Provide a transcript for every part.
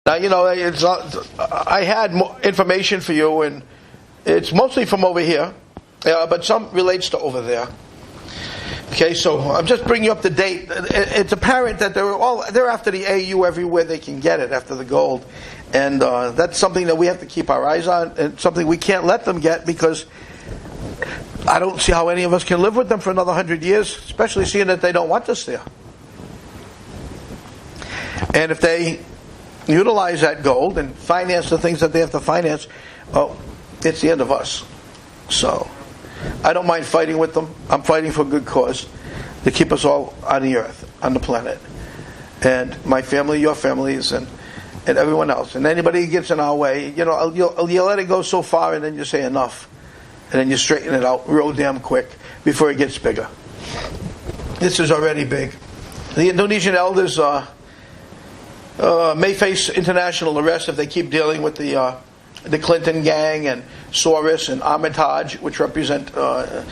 Now, I had more information for you, and it's mostly from over here, but some relates to over there. Okay, so I'm just bringing you up to date. It's apparent that they're after the AU everywhere they can get it, after the gold. And that's something that we have to keep our eyes on, and something we can't let them get, because I don't see how any of us can live with them for another 100 years, especially seeing that they don't want us there. And if they utilize that gold and finance the things that they have to finance, it's the end of us. So I don't mind fighting with them. I'm fighting for a good cause, to keep us all on the earth, on the planet. And my family, your families, and everyone else. And anybody who gets in our way, you'll let it go so far, and then you say enough. And then you straighten it out real damn quick before it gets bigger. This is already big. The Indonesian elders may face international arrest if they keep dealing with the Clinton gang and Soros and Armitage, which represent the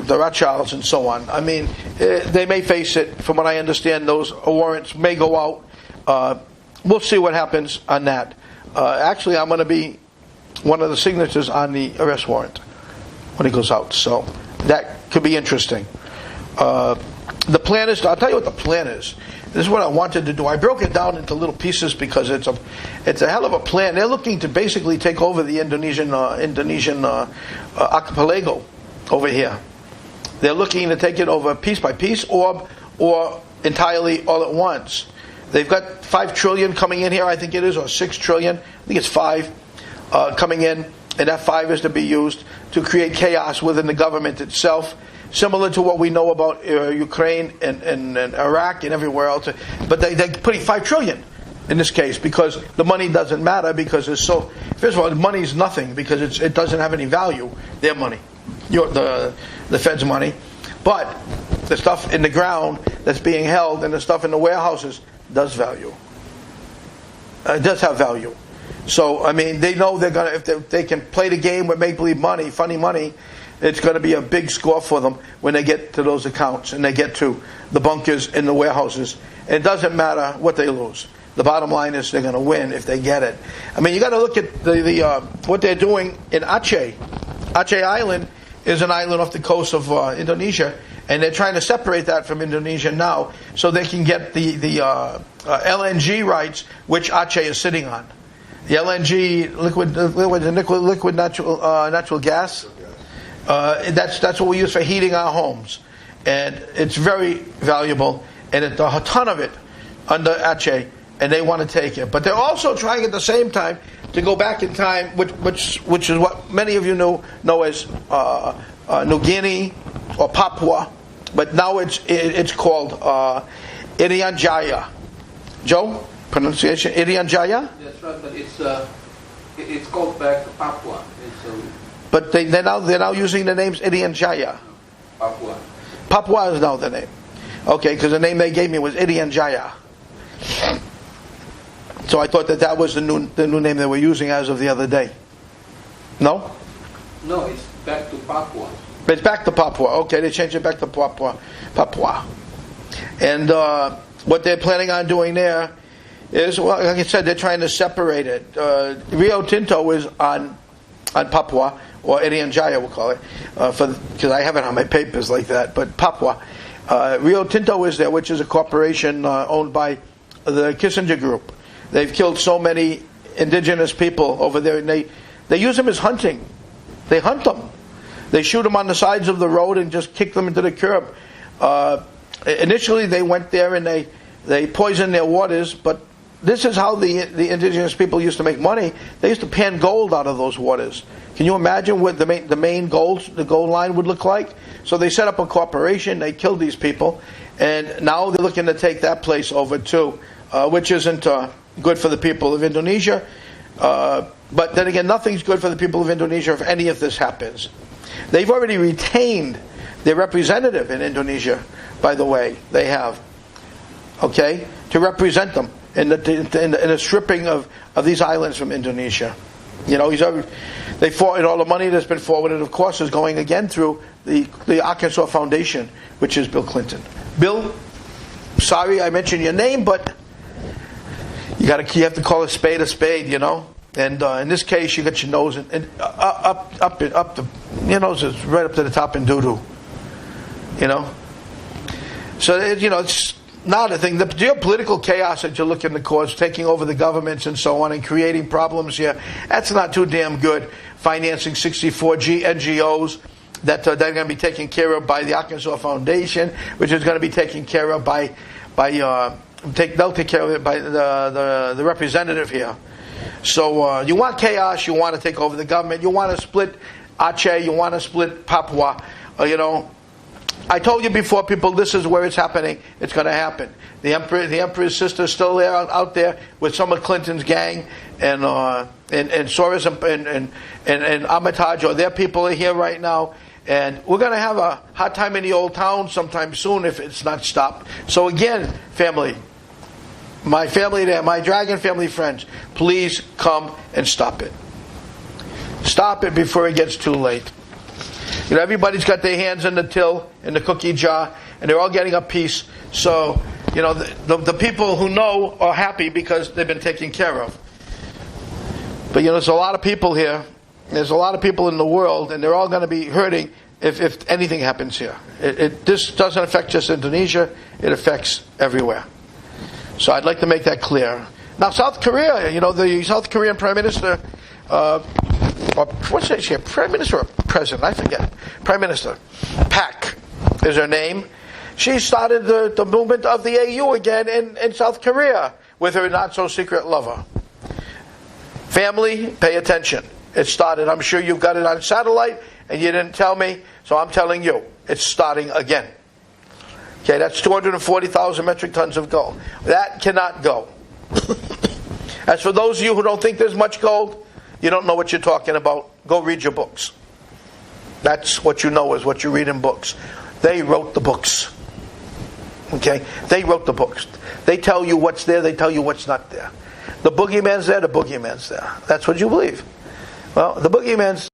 Rothschilds and so on. I mean, they may face it. From what I understand, those warrants may go out. We'll see what happens on that. Actually, I'm going to be one of the signatures on the arrest warrant when it goes out. So that could be interesting. The plan is, I'll tell you what the plan is. This is what I wanted to do. I broke it down into little pieces because it's a hell of a plan. They're looking to basically take over the Indonesian archipelago over here. They're looking to take it over piece by piece or entirely all at once. They've got $5 trillion coming in here, I think it is, or $6 trillion. I think it's 5 coming in, and that 5 is to be used to create chaos within the government itself, similar to what we know about Ukraine and Iraq and everywhere else. But they're putting $5 trillion in this case, because the money doesn't matter, because it's so. First of all, the money is nothing, because it doesn't have any value. Their money, the Fed's money, but the stuff in the ground that's being held and the stuff in the warehouses does value. It does have value. So I mean, they know they're gonna, if they can play the game with make-believe money, funny money, it's going to be a big score for them when they get to those accounts and they get to the bunkers in the warehouses. And it doesn't matter what they lose. The bottom line is they're going to win if they get it. I mean, you got to look at the what they're doing in Aceh. Aceh Island is an island off the coast of Indonesia, and they're trying to separate that from Indonesia now so they can get the LNG rights, which Aceh is sitting on. The LNG, liquid natural gas. That's what we use for heating our homes, and it's very valuable, and it's a ton of it under Aceh, and they want to take it. But they're also trying at the same time to go back in time, which is what many of you know as New Guinea or Papua, but now it's called Irian Jaya. Joe, pronunciation Irian Jaya? That's right, but it's called back to Papua. But they're now using the names Irian Jaya. Papua. Papua is now the name. Okay, because the name they gave me was Irian Jaya. So I thought that was the new name they were using as of the other day. No? No, it's back to Papua. It's back to Papua. Okay, they changed it back to Papua. And what they're planning on doing there is, well, like I said, they're trying to separate it. Rio Tinto is on Papua, or Irian Jaya we'll call it, because I have it on my papers like that, but Papua. Rio Tinto is there, which is a corporation owned by the Kissinger Group. They've killed so many indigenous people over there, and they use them as hunting. They hunt them. They shoot them on the sides of the road and just kick them into the curb. Initially they went there and they poisoned their waters, but this is how the indigenous people used to make money. They used to pan gold out of those waters. Can you imagine what the gold line would look like? So they set up a corporation, they killed these people, and now they're looking to take that place over too, which isn't good for the people of Indonesia. But then again, nothing's good for the people of Indonesia if any of this happens. They've already retained their representative in Indonesia, by the way. They have, okay, to represent them in the stripping of these islands from Indonesia. You know, they forwarded all the money that's been forwarded, of course, is going again through the Arkansas Foundation, which is Bill Clinton. Bill, sorry I mentioned your name, but you You have to call a spade, you know. And in this case, you got your nose up the, your nose is right up to the top in doo-doo, you know. So it's not a thing. The geopolitical chaos that you're looking to cause, taking over the governments and so on, and creating problems here, that's not too damn good. Financing 64 NGOs that they're going to be taken care of by the Arkansas Foundation, which is going to be taken care of they'll take care of it by the representative here. So you want chaos, you want to take over the government, you want to split Aceh, you want to split Papua. I told you before, people, this is where it's happening. It's going to happen. The emperor's sister is still there out there with some of Clinton's gang, and Soros and Armitage, or their people are here right now. And we're going to have a hard time in the old town sometime soon if it's not stopped. So again, family, my family there, my Dragon family friends, please come and stop it. Stop it before it gets too late. Everybody's got their hands in the till, in the cookie jar, and they're all getting a piece. So, the people who know are happy because they've been taken care of. But, there's a lot of people here. There's a lot of people in the world, and they're all going to be hurting if anything happens here. This doesn't affect just Indonesia. It affects everywhere. So I'd like to make that clear. Now, South Korea, the South Korean Prime Minister, what's it? Prime Minister or President? I forget. Prime Minister. Pak is her name. She started the movement of the AU again in South Korea with her not-so-secret lover. Family, pay attention. It started. I'm sure you've got it on satellite, and you didn't tell me, so I'm telling you. It's starting again. Okay, that's 240,000 metric tons of gold. That cannot go. As for those of you who don't think there's much gold, you don't know what you're talking about. Go read your books. That's what you know is what you read in books. They wrote the books. Okay? They wrote the books. They tell you what's there, they tell you what's not there. The boogeyman's there, the boogeyman's there. That's what you believe. Well, the boogeyman's